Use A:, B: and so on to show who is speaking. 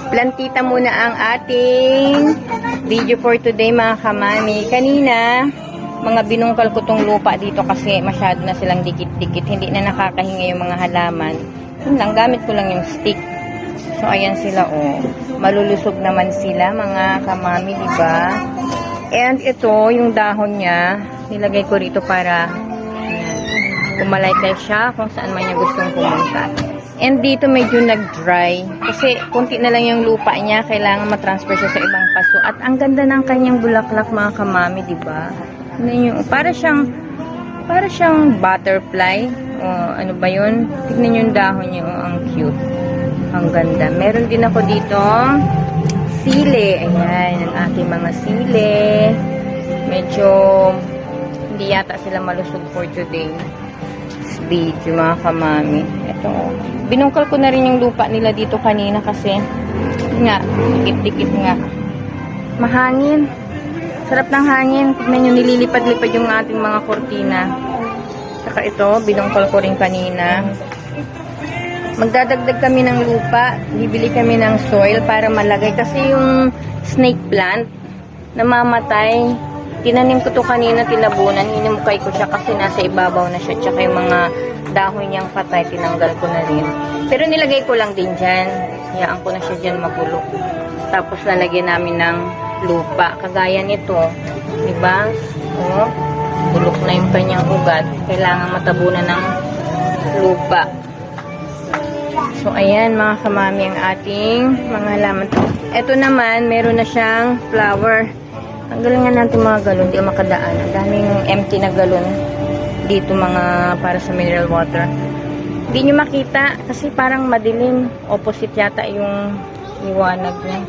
A: Plantita muna ang ating video for today mga kamami. Kanina, mga binungkal ko tong lupa dito kasi masyado na silang dikit-dikit. Hindi na nakakahinga yung mga halaman. Yun lang, gamit ko lang yung stick. So, ayan sila, oh. Malulusog naman sila, mga kamami, diba? And ito, yung dahon niya, nilagay ko rito para kumalaykay siya kung saan man niya gustong pumunta. And dito medyo nag-dry. Kasi kunti na lang yung lupa niya. Kailangan matransfer siya sa ibang paso. At ang ganda ng kanyang bulaklak mga kamami, diba? Para siyang butterfly. O, ano ba yun? Tignan yung dahon niya. O, ang cute. Ang ganda. Meron din ako dito sili. Ayan, ang aking mga sili. Medyo hindi yata sila malusog for today. Video mga kamami. Ito. Binungkal ko na rin yung lupa nila dito kanina kasi nga, dikit-dikit nga. Mahangin. Sarap ng hangin. Tignan nyo, nililipad-lipad yung ating mga kortina. Saka ito, binungkal ko rin kanina. Magdadagdag kami ng lupa. Bibili kami ng soil para malagay. Kasi yung snake plant, namamatay. Tinanim ko to kanina, tinabunan. Hinimukay ko siya kasi nasa ibabaw na siya. Tsaka yung mga dahon niyang patay, tinanggal ko na rin. Pero nilagay ko lang din dyan. Hayaan ko na siya dyan magulok. Tapos lalagyan namin ng lupa. Kagaya nito. Diba? O, bulok na yung kanyang ugat. Kailangan matabunan ng lupa. So, ayan mga kamami ang ating mga halaman. Ito naman, meron na siyang flower. Ang galingan natin mga galon, di makadaan. Ang daming empty na galon dito mga para sa mineral water. Hindi nyo makita kasi parang madilim. Opposite yata yung liwanag niya.